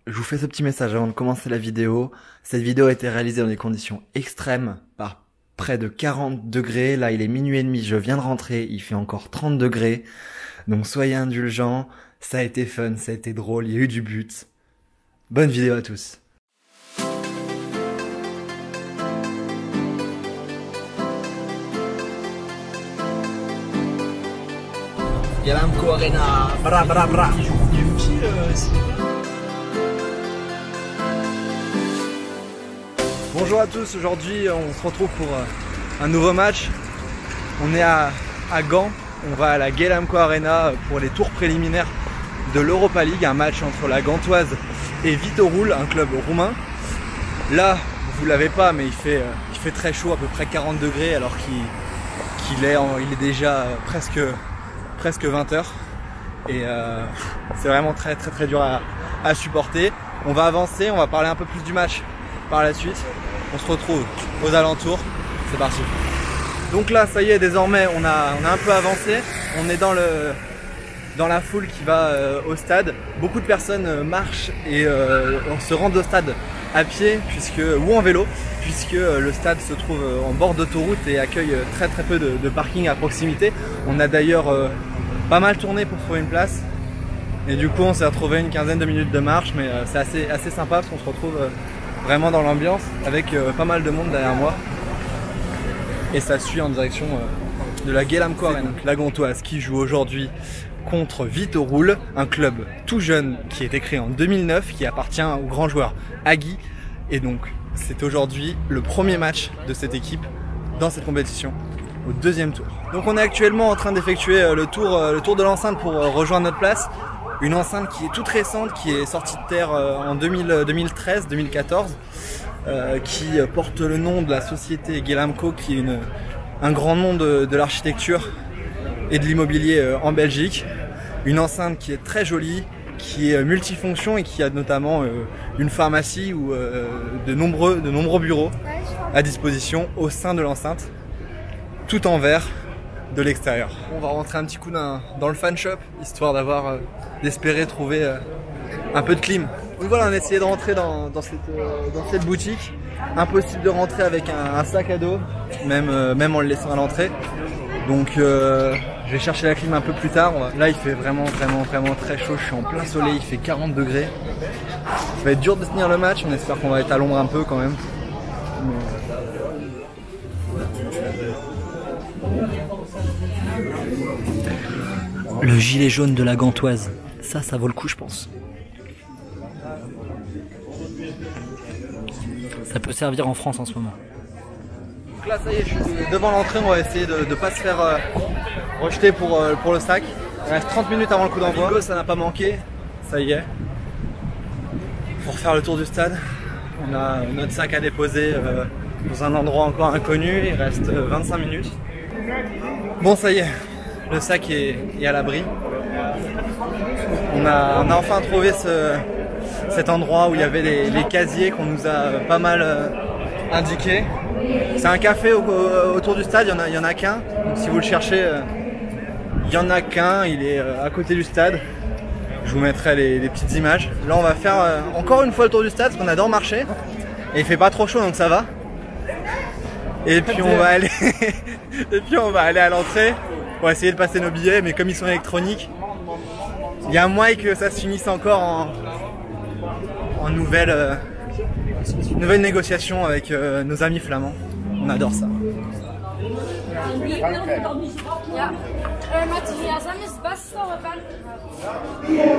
Je vous fais ce petit message avant de commencer la vidéo. Cette vidéo a été réalisée dans des conditions extrêmes, par près de 40 degrés. Là, il est minuit et demi, je viens de rentrer, il fait encore 30 degrés. Donc soyez indulgents, ça a été fun, ça a été drôle, il y a eu du but. Bonne vidéo à tous. Gelamco Arena, bra bra bra. Bonjour à tous, aujourd'hui on se retrouve pour un nouveau match. On est à Gand, on va à la Gelamco Arena pour les tours préliminaires de l'Europa League, un match entre la Gantoise et Viitorul, un club roumain. Là, vous l'avez pas, mais il fait très chaud, à peu près 40 degrés, alors qu'il est déjà presque 20 h. Et c'est vraiment très dur à supporter. On va avancer, on va parler un peu plus du match par la suite. On se retrouve aux alentours, c'est parti. Donc là, ça y est, désormais on a un peu avancé. On est dans la foule qui va au stade. Beaucoup de personnes marchent et on se rend au stade à pied ou en vélo, puisque le stade se trouve en bord d'autoroute et accueille très peu de parking à proximité. On a d'ailleurs pas mal tourné pour trouver une place. Et du coup on s'est retrouvé une quinzaine de minutes de marche, mais c'est assez sympa parce qu'on se retrouve vraiment dans l'ambiance avec pas mal de monde derrière moi. Et ça suit en direction de la Gelamco Arena. La Gantoise qui joue aujourd'hui contre Viitorul, un club tout jeune qui a été créé en 2009, qui appartient au grand joueur Hagi. Et donc c'est aujourd'hui le premier match de cette équipe dans cette compétition, au deuxième tour. Donc on est actuellement en train d'effectuer le tour de l'enceinte pour rejoindre notre place. Une enceinte qui est toute récente, qui est sortie de terre en 2013-2014, qui porte le nom de la société Gelamco, qui est un grand nom de l'architecture et de l'immobilier en Belgique. Une enceinte qui est très jolie, qui est multifonction et qui a notamment une pharmacie ou de nombreux bureaux à disposition au sein de l'enceinte, tout en verre de l'extérieur. On va rentrer un petit coup dans le fan shop, histoire d'espérer trouver un peu de clim. Donc voilà, on a essayé de rentrer dans cette boutique. Impossible de rentrer avec un sac à dos, même en le laissant à l'entrée. Donc je vais chercher la clim un peu plus tard. Là il fait vraiment très chaud, je suis en plein soleil, il fait 40 degrés. Ça va être dur de tenir le match, on espère qu'on va être à l'ombre un peu quand même. Le gilet jaune de la Gantoise, ça vaut le coup je pense. Ça peut servir en France en ce moment. Donc là ça y est, je suis devant l'entrée, on va essayer de ne pas se faire rejeter pour le sac. Il reste 30 minutes avant le coup d'envoi. Ça n'a pas manqué, ça y est. Pour faire le tour du stade, on a notre sac à déposer dans un endroit encore inconnu, il reste 25 minutes. Bon ça y est, le sac est à l'abri. On a enfin trouvé cet endroit où il y avait les casiers qu'on nous a pas mal indiqués. C'est un café autour du stade, il y en a qu'un. Donc si vous le cherchez, il y en a qu'un, il est à côté du stade. Je vous mettrai les petites images. Là on va faire encore une fois le tour du stade parce qu'on adore marcher. Et il fait pas trop chaud donc ça va. Et puis on va aller à l'entrée pour essayer de passer nos billets, mais comme ils sont électroniques, il y a un moyen que ça se finisse encore en nouvelle négociation avec nos amis flamands. On adore ça.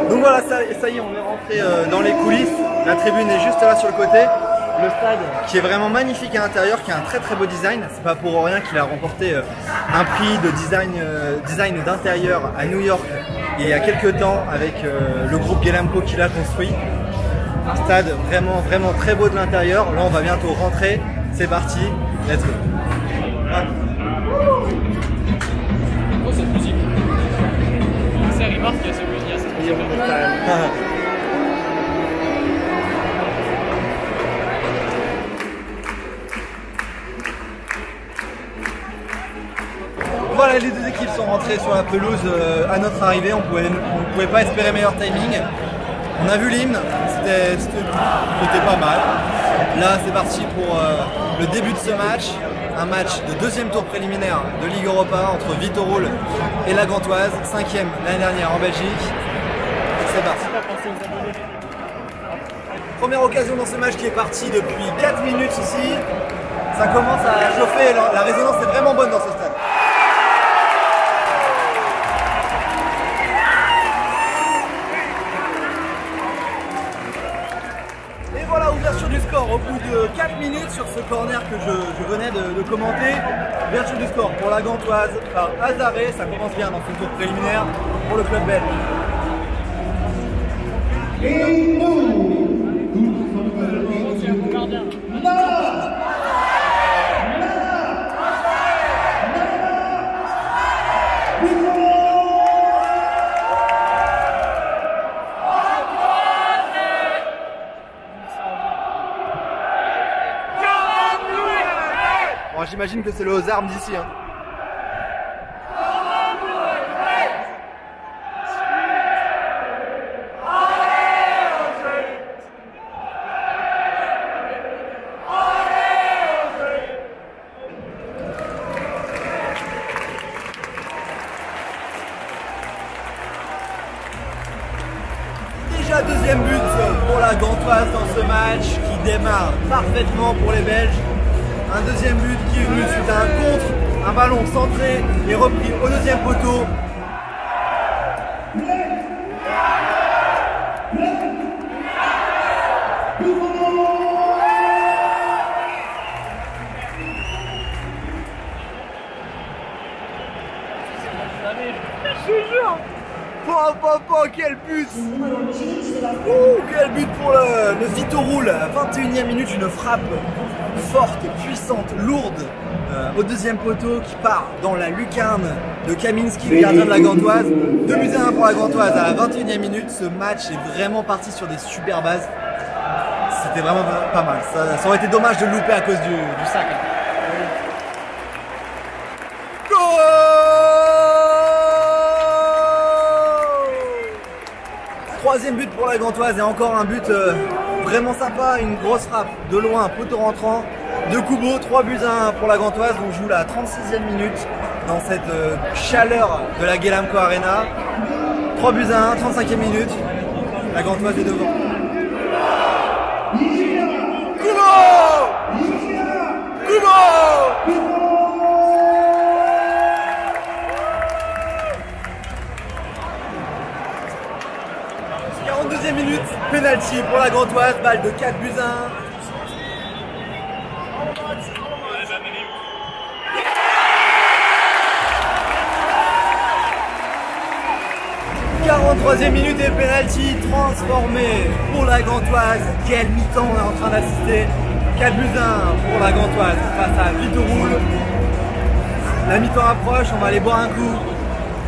Donc voilà, ça y est, on est rentré dans les coulisses. La tribune est juste là sur le côté. Le stade qui est vraiment magnifique à l'intérieur, qui a un très beau design. C'est pas pour rien qu'il a remporté un prix de design d'intérieur à New York il y a quelques temps avec le groupe Gelamco qui l'a construit. Un stade vraiment très beau de l'intérieur. Là on va bientôt rentrer. C'est parti, let's go. Oh cette musique. C'est Rimar qui a cette musique. Voilà, les deux équipes sont rentrées sur la pelouse à notre arrivée. On pouvait pas espérer meilleur timing. On a vu l'hymne, c'était pas mal. Là, c'est parti pour le début de ce match. Un match de deuxième tour préliminaire de Ligue Europa entre Vitorul et la Gantoise, 5e l'année dernière en Belgique. C'est parti. Première occasion dans ce match qui est parti depuis 4 minutes ici. Ça commence à chauffer, la résonance est vraiment bonne dans ce stade. Et voilà, ouverture du score au bout de 4 minutes sur ce corner que je venais de commenter. Ouverture du score pour la Gantoise par Azaré, ça commence bien dans ce tour préliminaire pour le club belge. Bon, j'imagine que c'est le aux armes d'ici. Hein. Déjà deuxième but pour la Gantoise dans ce match qui démarre parfaitement pour les Belges. Un deuxième but qui est venu suite à un contre, un ballon centré et repris au deuxième poteau. Quel but! Quel but pour le Vitorul! 21e minute, une frappe forte, puissante, lourde au deuxième poteau qui part dans la lucarne de Kaminski, le gardien de la Gantoise. 2-1 pour la Gantoise à la 21e minute. Ce match est vraiment parti sur des super bases. C'était vraiment pas mal. Ça aurait été dommage de le louper à cause du sac. Troisième but pour la Gantoise et encore un but vraiment sympa, une grosse frappe de loin, poteau rentrant de Kubo, 3-1 pour la Gantoise. On joue la 36e minute dans cette chaleur de la Gelamco Arena. 3-1, 35e minute, la Gantoise est devant. Kubo! Kubo! 42e minute, penalty pour la Gantoise, balle de 4-1. Troisième minute et penalty transformé pour la Gantoise. Quel mi-temps on est en train d'assister. 4-1 pour la Gantoise face à Vitorul. La mi-temps approche, on va aller boire un coup.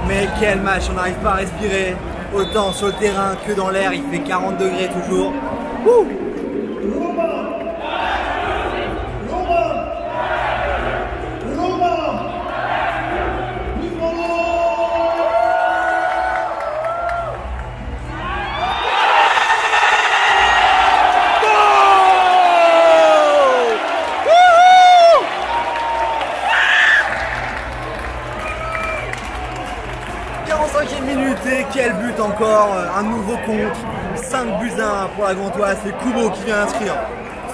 Mais quel match, on n'arrive pas à respirer. Autant sur le terrain que dans l'air, il fait 40 degrés toujours. Ouh. Quel but encore, un nouveau contre, 5-1 pour la Gantoise, c'est Kubo qui vient inscrire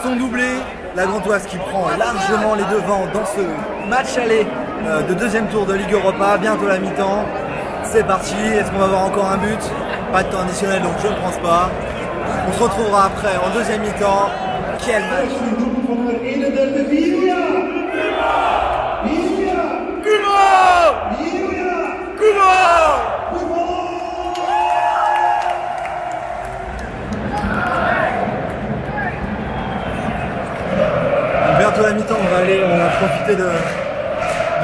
son doublé, la Gantoise qui prend largement les devants dans ce match aller de deuxième tour de Ligue Europa, bientôt la mi-temps, c'est parti, est-ce qu'on va avoir encore un but? Pas de temps additionnel donc je ne pense pas, on se retrouvera après en deuxième mi-temps, quel match! Bientôt la mi-temps, on va profiter de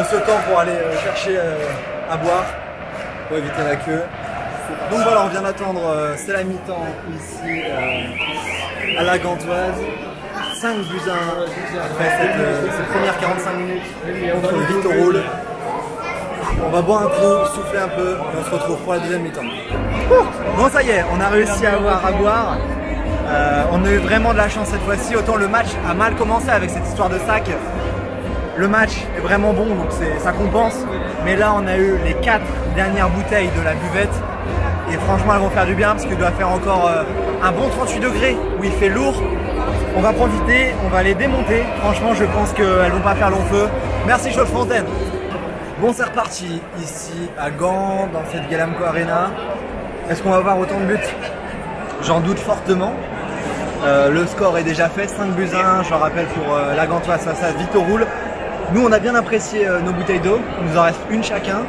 ce temps pour aller chercher à boire pour éviter la queue. Donc voilà, on vient d'attendre, c'est la mi-temps ici à la Gantoise. 5-1 après cette première 45 minutes contre le Vitorul. On va boire un coup, souffler un peu et on se retrouve pour la deuxième mi-temps. Bon, ça y est, on a réussi à avoir à boire. On a eu vraiment de la chance cette fois-ci. Autant le match a mal commencé avec cette histoire de sac. Le match est vraiment bon, donc ça compense. Mais là, on a eu les 4 dernières bouteilles de la buvette. Et franchement, elles vont faire du bien parce qu'il doit faire encore un bon 38 degrés où il fait lourd. On va profiter, on va les démonter. Franchement, je pense qu'elles vont pas faire long feu. Merci Chaudfontaine. Bon, c'est reparti ici à Gand, dans cette Galamco Arena. Est-ce qu'on va avoir autant de buts? J'en doute fortement. Le score est déjà fait, 5-1, je le rappelle, pour la Gantoise face à Vitoroulle. Nous, on a bien apprécié nos bouteilles d'eau. Il nous en reste une chacun.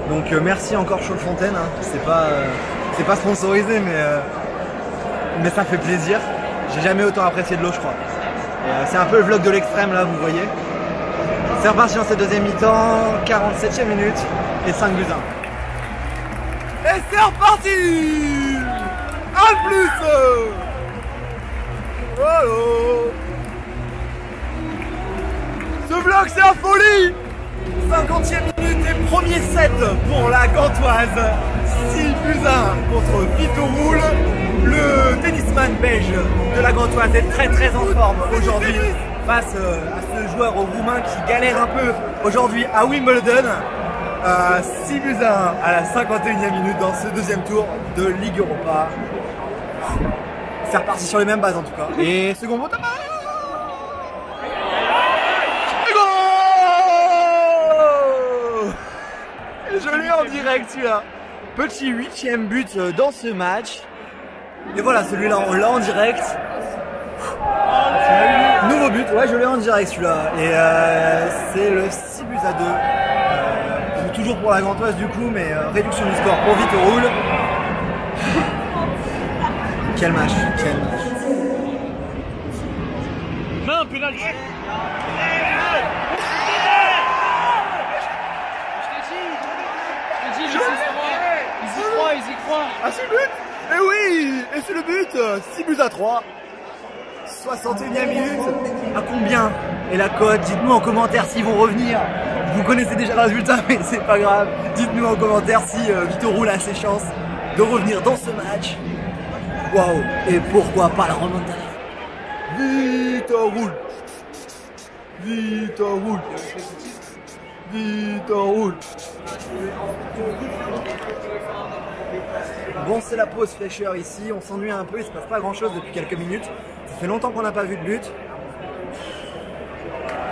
Donc merci encore Chaudfontaine. Hein. C'est pas sponsorisé, mais ça fait plaisir. J'ai jamais autant apprécié de l'eau, je crois. C'est un peu le vlog de l'extrême là, vous voyez. C'est reparti dans cette deuxième mi-temps, 47e minute et 5-1. Et c'est reparti! Un plus! Oh! Ce vlog, c'est la folie! 50e minute et premier set pour la Gantoise. 6-1 contre Vitoroulle. Le tennisman belge de la Gantoise est très en forme aujourd'hui face à ce joueur roumain qui galère un peu aujourd'hui à Wimbledon. 6-1 à la 51e minute dans ce deuxième tour de Ligue Europa. C'est reparti sur les mêmes bases en tout cas. Et second mot, je l'ai en direct celui-là. Petit 8e but dans ce match. Et voilà, celui-là on l'a en direct. Nouveau but, ouais je l'ai en direct celui-là. Et c'est le 6-2. Toujours pour la Gantoise du coup, mais réduction du score pour Vitoroulle. Quel match, quel match. Non, pénalty. Ils y croient. Ah c'est le but. Et oui. Et c'est le but. 6-3. 61e minute. À combien est la cote? Dites-nous en commentaire s'ils vont revenir. Vous connaissez déjà le résultat, mais c'est pas grave. Dites-nous en commentaire si Vitoroulle a ses chances de revenir dans ce match. Waouh. Et pourquoi pas la remontada? Vitoroulle. Vitoroulle. Vitoroulle. Bon, c'est la pause fraîcheur ici, on s'ennuie un peu, il se passe pas grand chose depuis quelques minutes. Ça fait longtemps qu'on n'a pas vu de but.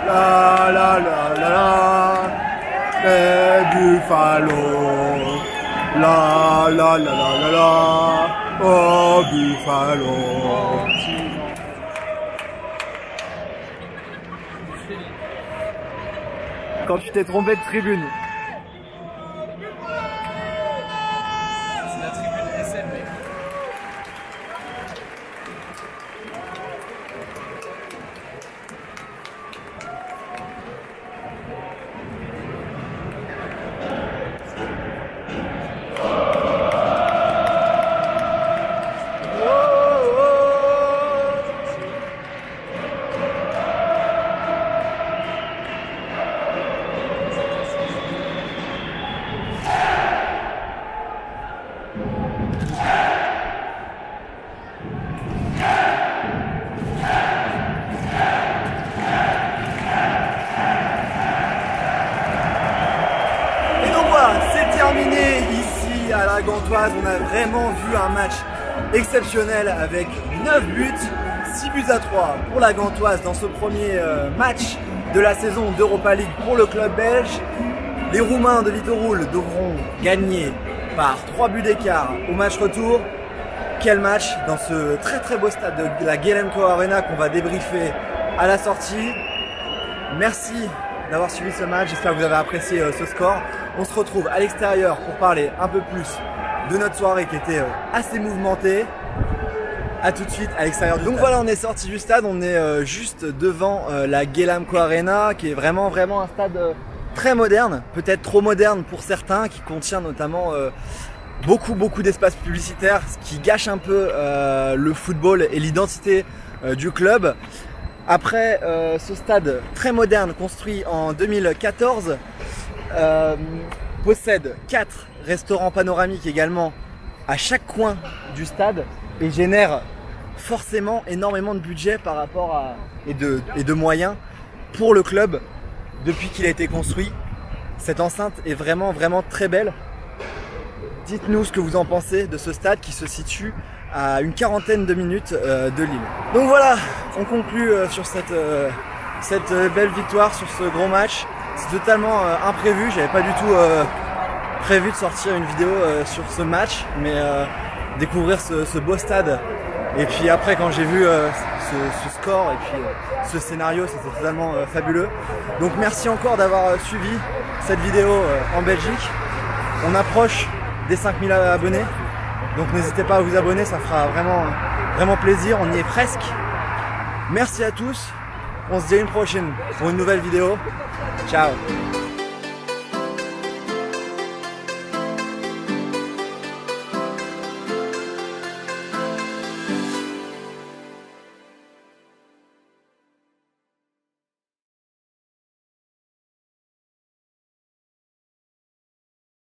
La la la la la, les Buffalo. La la la la la la, oh Buffalo. Quand tu t'es trompé de tribune. C'est la tribune SM, mec. Gantoise, on a vraiment vu un match exceptionnel avec 9 buts, 6-3 pour la Gantoise dans ce premier match de la saison d'Europa League pour le club belge. Les Roumains de Vitoroulle devront gagner par 3 buts d'écart au match retour. Quel match dans ce très beau stade de la Galamco Arena qu'on va débriefer à la sortie. Merci d'avoir suivi ce match, j'espère que vous avez apprécié ce score. On se retrouve à l'extérieur pour parler un peu plus de notre soirée qui était assez mouvementée. A tout de suite à l'extérieur du stade. Donc voilà, on est sorti du stade, on est juste devant la Galamco Arena qui est vraiment un stade très moderne, peut-être trop moderne pour certains, qui contient notamment beaucoup d'espaces publicitaires, ce qui gâche un peu le football et l'identité du club. Après ce stade très moderne construit en 2014 possède 4 restaurants panoramiques également à chaque coin du stade et génère forcément énormément de budget par rapport à et de moyens pour le club depuis qu'il a été construit. Cette enceinte est vraiment très belle. Dites-nous ce que vous en pensez de ce stade qui se situe à une quarantaine de minutes de Lille. Donc voilà, on conclut sur cette belle victoire, sur ce gros match. C'est totalement imprévu, j'avais pas du tout prévu de sortir une vidéo sur ce match, mais découvrir ce beau stade. Et puis après, quand j'ai vu ce score et puis ce scénario, c'était totalement fabuleux. Donc merci encore d'avoir suivi cette vidéo en Belgique. On approche des 5000 abonnés, donc n'hésitez pas à vous abonner, ça fera vraiment plaisir, on y est presque. Merci à tous, on se dit à une prochaine pour une nouvelle vidéo. Ciao.